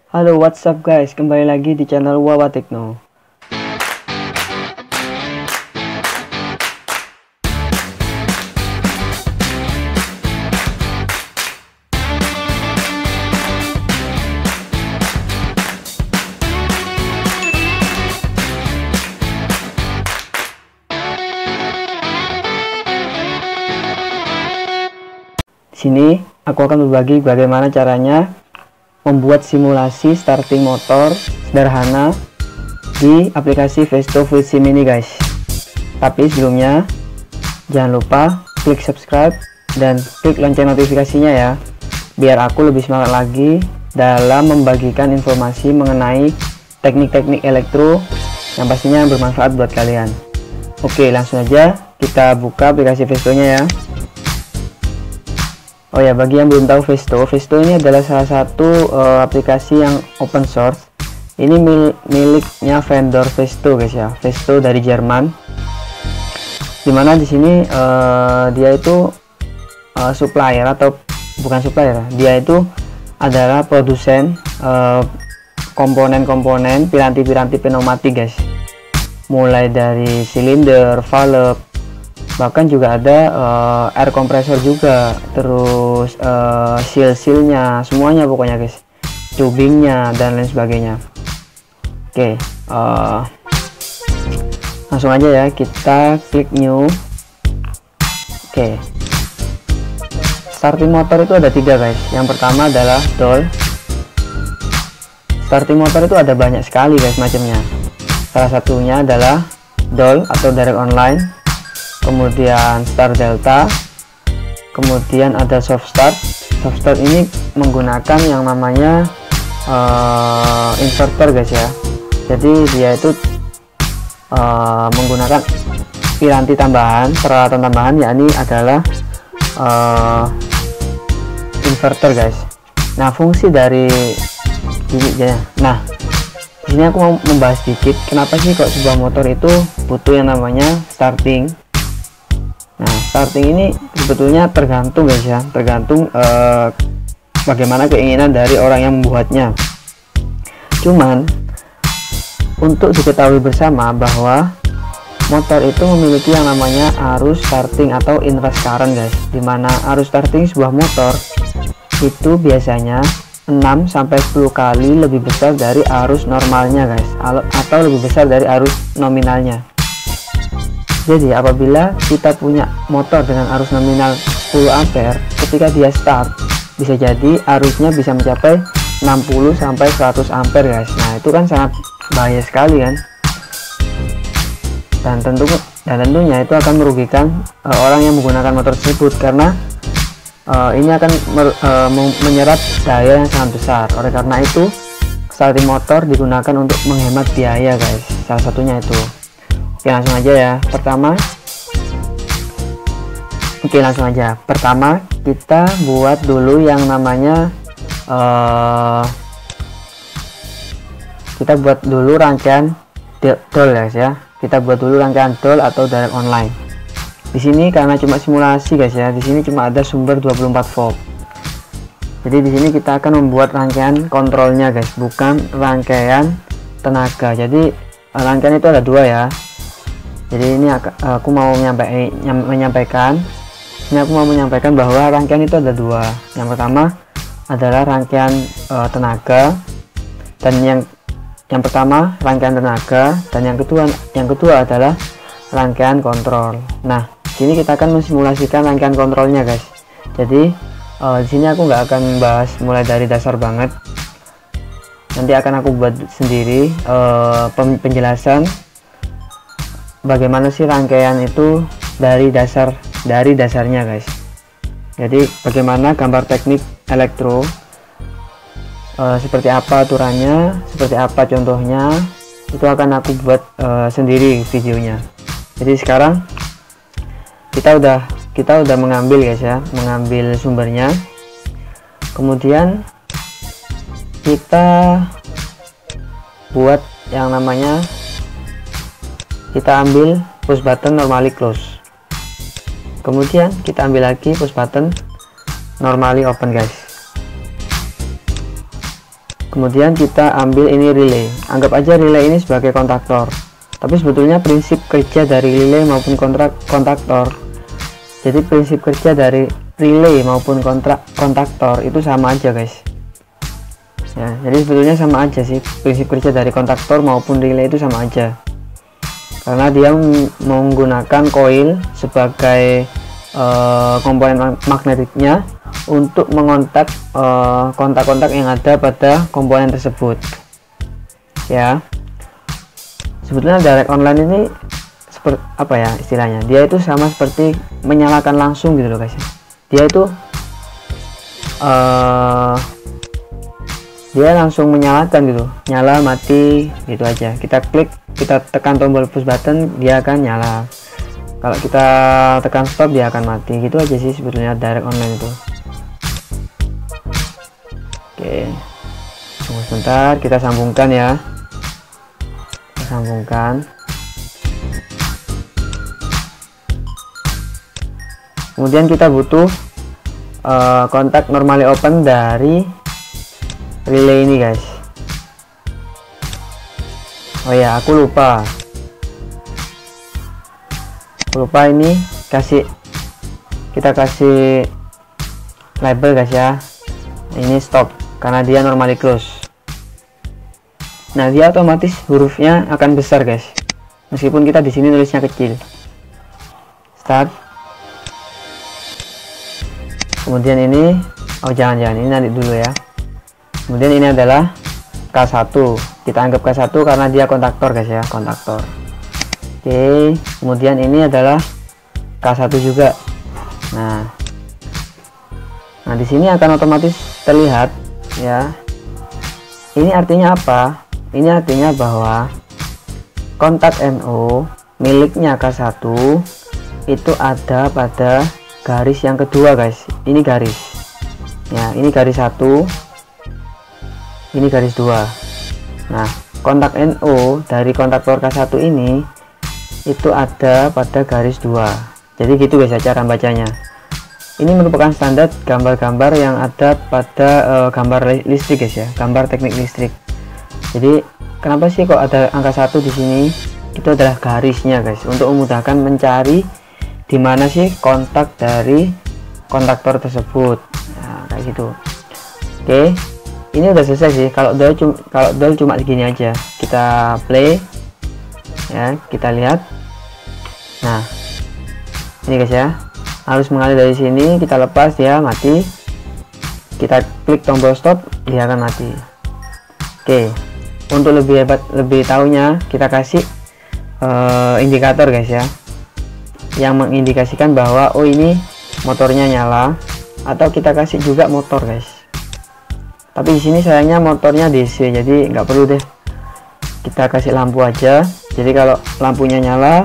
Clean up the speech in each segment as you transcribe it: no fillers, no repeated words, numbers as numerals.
Halo, what's up guys? Kembali lagi di channel Wawa Tekno. Di sini aku akan berbagi bagaimana caranya membuat simulasi starting motor sederhana di aplikasi Vesto VC Mini guys. Tapi sebelumnya jangan lupa klik subscribe dan klik lonceng notifikasinya ya, biar aku lebih semangat lagi dalam membagikan informasi mengenai teknik-teknik elektro yang pastinya bermanfaat buat kalian. Oke, langsung aja kita buka aplikasi Vesto-nya ya. Oh ya, bagi yang belum tahu Vesto ini adalah salah satu aplikasi yang open source. Ini miliknya vendor Vesto guys ya, Vesto dari Jerman. Dimana di sini dia itu supplier atau bukan supplier, dia itu adalah produsen komponen-komponen piranti-piranti pneumatik guys. Mulai dari silinder, valve, bahkan juga ada air compressor juga, terus seal-sealnya, semuanya pokoknya guys, tubingnya dan lain sebagainya. Oke, langsung aja ya, kita klik new. Oke, starting motor itu ada 3 guys. Yang pertama adalah doll. Starting motor itu ada banyak sekali guys macamnya. Salah satunya adalah doll atau direct online, kemudian Star Delta, kemudian ada soft start. Soft start ini menggunakan yang namanya inverter guys ya. Jadi dia itu menggunakan piranti tambahan, peralatan tambahan, yakni adalah inverter guys. Nah, fungsi dari ini, nah di sini aku mau membahas sedikit kenapa sih kok sebuah motor itu butuh yang namanya starting. Nah, starting ini sebetulnya tergantung guys ya, tergantung bagaimana keinginan dari orang yang membuatnya. Cuman untuk diketahui bersama bahwa motor itu memiliki yang namanya arus starting atau inverse current guys, dimana arus starting sebuah motor itu biasanya 6-10 kali lebih besar dari arus normalnya guys, atau lebih besar dari arus nominalnya. Jadi apabila kita punya motor dengan arus nominal 10 ampere, ketika dia start bisa jadi arusnya bisa mencapai 60-100 ampere guys. Nah, itu kan sangat bahaya sekali kan, dan tentunya itu akan merugikan orang yang menggunakan motor tersebut, karena ini akan menyerap daya yang sangat besar. Oleh karena itu starting motor digunakan untuk menghemat biaya guys, salah satunya itu. Oke, langsung aja ya. Pertama kita buat dulu yang namanya kita buat dulu rangkaian doll guys ya. Kita buat dulu rangkaian doll atau direct online. Di sini karena cuma simulasi guys ya, di sini cuma ada sumber 24 volt. Jadi di sini kita akan membuat rangkaian kontrolnya guys, bukan rangkaian tenaga. Jadi rangkaian itu ada 2 ya. Jadi ini aku mau menyampaikan bahwa rangkaian itu ada 2. Yang pertama adalah rangkaian tenaga, dan yang pertama rangkaian tenaga, dan yang kedua adalah rangkaian kontrol. Nah, di sini kita akan mensimulasikan rangkaian kontrolnya guys. Jadi di sini aku nggak akan membahas mulai dari dasar banget. Nanti akan aku buat sendiri penjelasan bagaimana sih rangkaian itu dari dasarnya guys. Jadi bagaimana gambar teknik elektro, seperti apa aturannya, seperti apa contohnya, itu akan aku buat sendiri videonya. Jadi sekarang kita udah mengambil guys ya, mengambil sumbernya. Kemudian kita buat yang namanya, kita ambil push button normally close. Kemudian kita ambil lagi push button normally open guys. Kemudian kita ambil ini relay, anggap aja relay ini sebagai kontaktor, tapi sebetulnya prinsip kerja dari relay maupun kontaktor, jadi prinsip kerja dari relay maupun kontaktor itu sama aja guys ya. Jadi sebetulnya sama aja sih, prinsip kerja dari kontaktor maupun relay itu sama aja, karena dia menggunakan coil sebagai komponen magnetiknya untuk mengontak kontak-kontak yang ada pada komponen tersebut ya. Sebetulnya direct online ini seperti apa ya istilahnya, dia itu sama seperti menyalakan langsung gitu loh guys. Dia itu dia langsung menyalakan gitu, nyala mati gitu aja. Kita klik, kita tekan tombol push button, dia akan nyala. Kalau kita tekan stop, dia akan mati. Gitu aja sih sebetulnya direct online itu. Oke, tunggu sebentar, kita sambungkan ya. Kita sambungkan. Kemudian kita butuh kontak normally open dari relay ini guys. Oh ya, aku lupa ini kita kasih label guys ya. Ini stop karena dia normally close. Nah, dia otomatis hurufnya akan besar guys, meskipun kita di sini nulisnya kecil. Start. Kemudian ini, oh jangan ini nanti dulu ya. Kemudian ini adalah K1, kita anggap K1 karena dia kontaktor guys ya, kontaktor. Oke, kemudian ini adalah K1 juga. Nah di sini akan otomatis terlihat ya. Ini artinya apa? Ini artinya bahwa kontak NO miliknya K1 itu ada pada garis yang kedua guys. Ini garis ya, ini garis 1, ini garis 2. Nah, kontak NO dari kontaktor K1 ini itu ada pada garis 2. Jadi gitu guys cara bacanya. Ini merupakan standar gambar-gambar yang ada pada gambar listrik guys ya, gambar teknik listrik. Jadi kenapa sih kok ada angka 1 di sini? Itu adalah garisnya guys, untuk memudahkan mencari di mana sih kontak dari kontaktor tersebut. Nah, kayak gitu. Oke, ini udah selesai sih. Kalau dual cuma segini aja. Kita play ya, kita lihat. Nah, ini guys ya, harus mengalir dari sini. Kita lepas, dia mati. Kita klik tombol stop, dia akan mati. Oke, untuk lebih hebat, lebih tahunya, kita kasih indikator guys ya, yang mengindikasikan bahwa oh ini motornya nyala, atau kita kasih juga motor guys. Tapi di sini sayangnya motornya DC, jadi nggak perlu deh, kita kasih lampu aja. Jadi kalau lampunya nyala,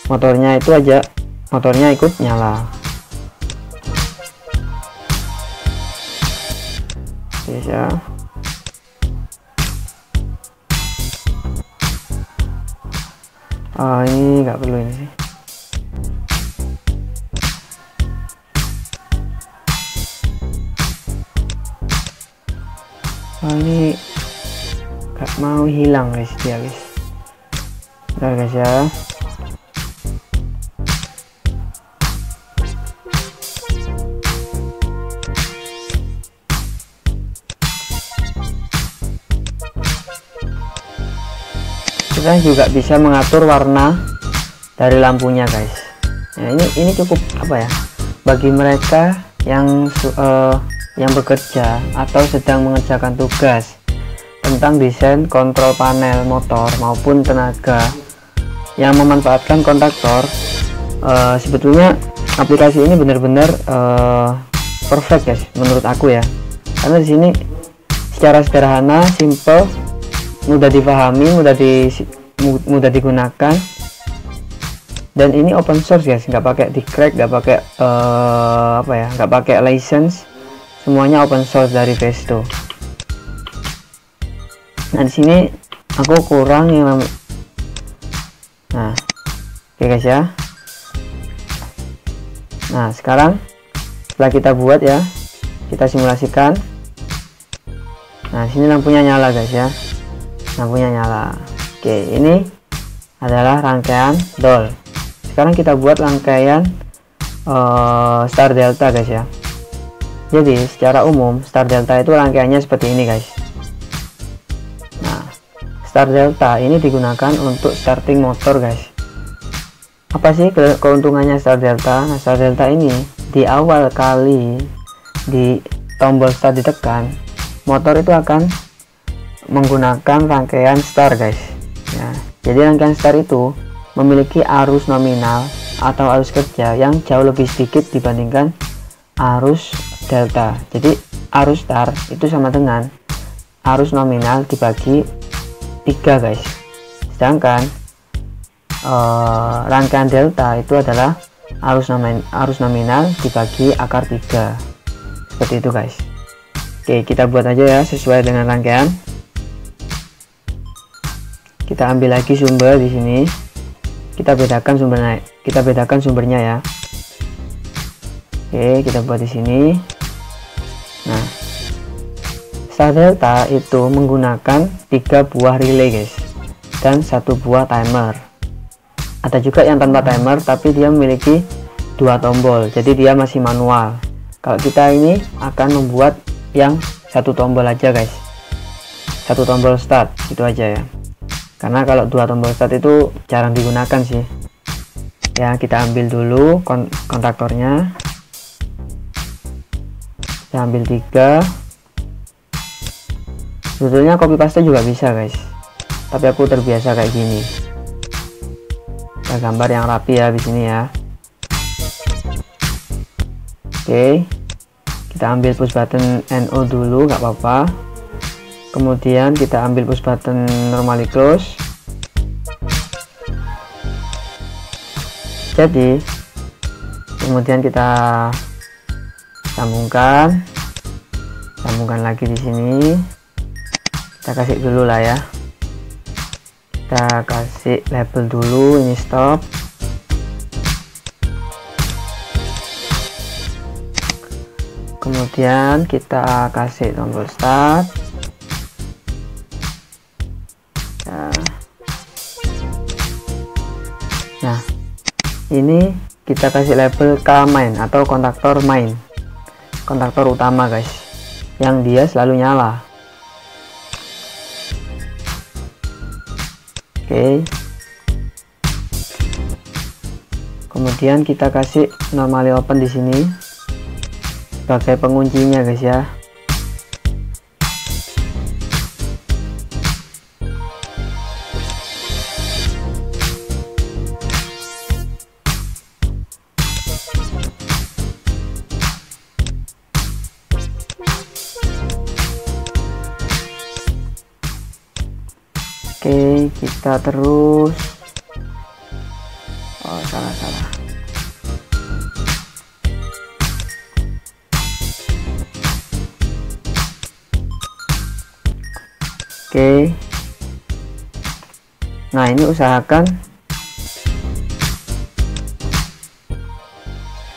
motornya itu aja, motornya ikut nyala. Oke ya. Oh, ini nggak perlu ini sih. Oh, ini nggak mau hilang guys dia guys. Bentar guys ya. Kita juga bisa mengatur warna dari lampunya guys. Nah, ini cukup apa ya, bagi mereka yang bekerja atau sedang mengerjakan tugas tentang desain kontrol panel motor maupun tenaga yang memanfaatkan kontaktor. Sebetulnya aplikasi ini benar-benar perfect guys menurut aku ya, karena di sini secara sederhana, simple, mudah dipahami, mudah digunakan, dan ini open source guys, nggak pakai di crack, nggak pakai apa ya, nggak pakai license, semuanya open source dari Festo. Nah di sini aku kurang yang nah oke guys ya. Nah sekarang setelah kita buat ya, kita simulasikan. Nah, sini lampunya nyala guys ya, lampunya nyala. Oke, ini adalah rangkaian doll. Sekarang kita buat rangkaian star delta guys ya. Jadi secara umum star delta itu rangkaiannya seperti ini guys. Nah, star delta ini digunakan untuk starting motor guys. Apa sih keuntungannya star delta? Nah, star delta ini di awal kali di tombol start ditekan, motor itu akan menggunakan rangkaian star guys ya. Jadi rangkaian star itu memiliki arus nominal atau arus kerja yang jauh lebih sedikit dibandingkan arus delta. Jadi arus star itu sama dengan arus nominal dibagi 3 guys, sedangkan rangkaian delta itu adalah arus nominal dibagi akar 3, seperti itu guys. Oke, kita buat aja ya sesuai dengan rangkaian. Kita ambil lagi sumber di sini, kita bedakan sumbernya ya. Oke, kita buat di sini. Nah, star delta itu menggunakan 3 buah relay guys dan 1 buah timer. Ada juga yang tanpa timer tapi dia memiliki 2 tombol, jadi dia masih manual. Kalau kita ini akan membuat yang 1 tombol aja guys, 1 tombol start gitu aja ya, karena kalau 2 tombol start itu jarang digunakan sih ya. Kita ambil dulu kontaktornya, kita ambil 3. Sebetulnya copy paste juga bisa guys, tapi aku terbiasa kayak gini. Kita gambar yang rapi ya di sini ya. Oke, kita ambil push button NO dulu, nggak apa-apa. Kemudian kita ambil push button normally close. Jadi kemudian kita sambungkan lagi di sini. Kita kasih dulu lah ya, kita kasih label dulu, ini stop. Kemudian kita kasih tombol start. Nah, ini kita kasih label K main atau kontaktor main, kontaktor utama guys, yang dia selalu nyala. Oke. Kemudian kita kasih normally open di sini sebagai penguncinya guys ya. Oke, kita terus. Oh, salah. Oke. Nah, ini usahakan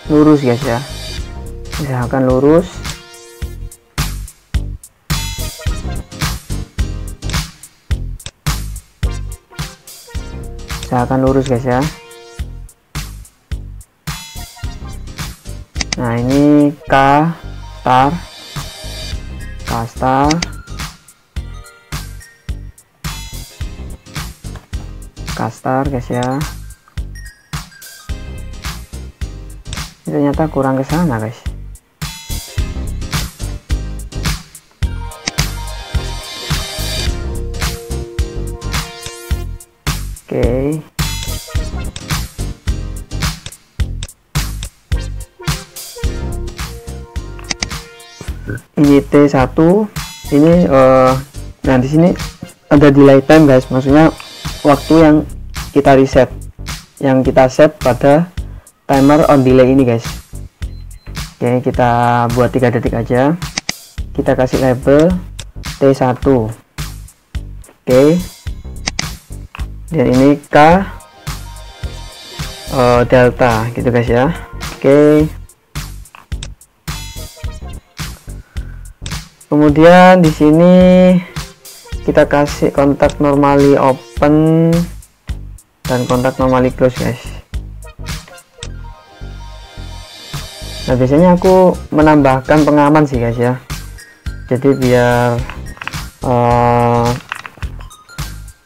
lurus guys ya. Usahakan lurus. Usahakan lurus guys ya. Nah, ini K star, guys ya. Ini ternyata kurang ke sana guys. Oke. Ini T1 ini nah di sini ada delay time guys, maksudnya waktu yang kita reset, yang kita set pada timer on delay ini guys. Oke, kita buat 3 detik aja, kita kasih label T1. Oke, dan ini K delta gitu guys ya. Oke. Kemudian di sini kita kasih kontak normally open dan kontak normally close guys. Nah biasanya aku menambahkan pengaman sih guys ya, jadi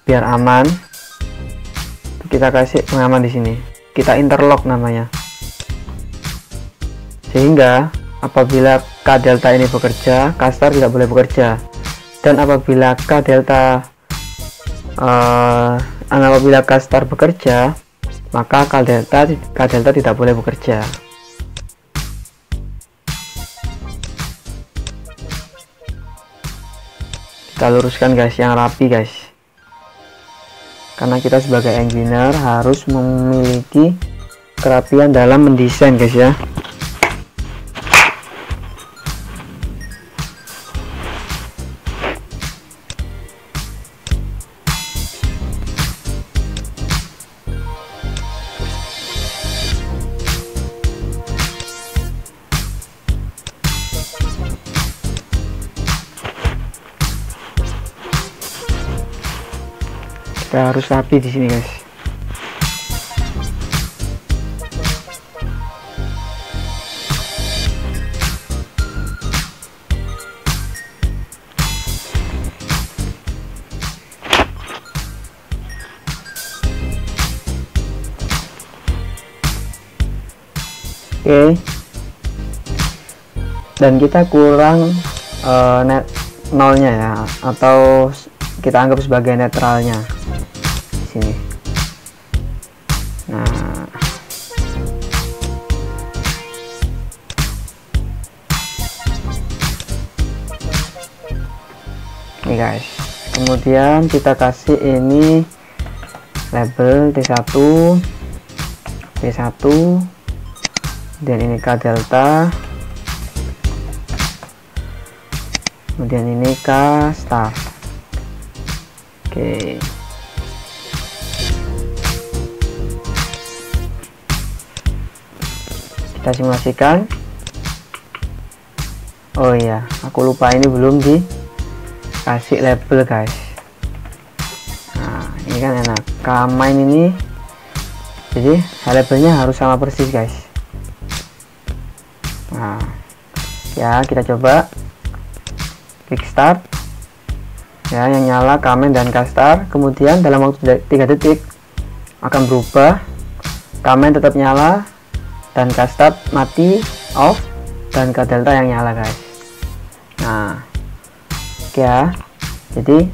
biar aman kita kasih pengaman di sini, kita interlock namanya, sehingga apabila K delta ini bekerja, K star tidak boleh bekerja, dan apabila K star bekerja, maka K delta tidak boleh bekerja. Kita luruskan guys, yang rapi guys, karena kita sebagai engineer harus memiliki kerapian dalam mendesain guys ya. Kita harus rapi di sini guys. Oke. Dan kita kurang net nolnya ya, atau kita anggap sebagai netralnya di sini. Nah, ini guys, kemudian kita kasih ini label T1 P1, dan ini K delta, kemudian ini K star. Oke, kita simulasikan. Oh iya, aku lupa ini belum dikasih label guys. Nah ini kan enak, K-main ini, jadi labelnya harus sama persis guys. Nah ya, kita coba klik start ya, yang nyala K-main dan K star, kemudian dalam waktu 3 detik akan berubah, K-main tetap nyala dan K start mati off, dan K delta yang nyala guys. Nah oke ya, jadi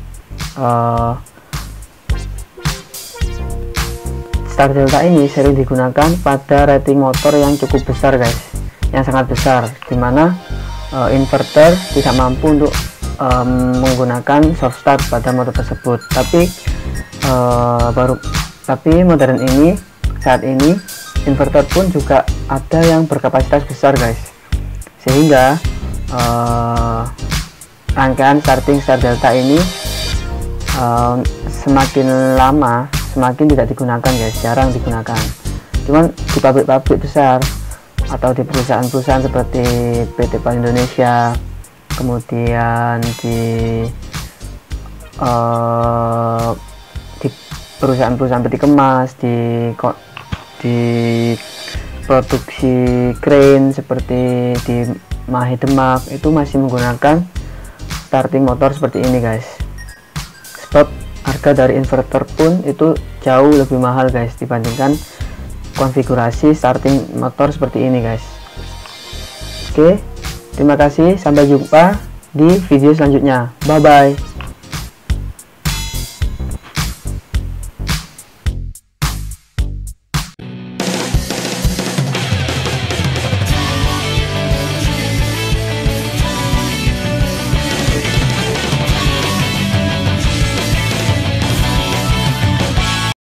star delta ini sering digunakan pada rating motor yang cukup besar guys, yang sangat besar, dimana inverter tidak mampu untuk menggunakan soft start pada motor tersebut. Tapi modern ini, saat ini inverter pun juga ada yang berkapasitas besar guys, sehingga rangkaian starting star delta ini semakin lama semakin tidak digunakan guys, jarang digunakan. Cuman di pabrik-pabrik besar atau di perusahaan-perusahaan seperti PT PAL Indonesia, kemudian di perusahaan-perusahaan peti kemas, di produksi crane seperti di Mahi Demak, itu masih menggunakan starting motor seperti ini guys. Sebab harga dari inverter pun itu jauh lebih mahal guys dibandingkan konfigurasi starting motor seperti ini guys. Oke, terima kasih, sampai jumpa di video selanjutnya. Bye bye.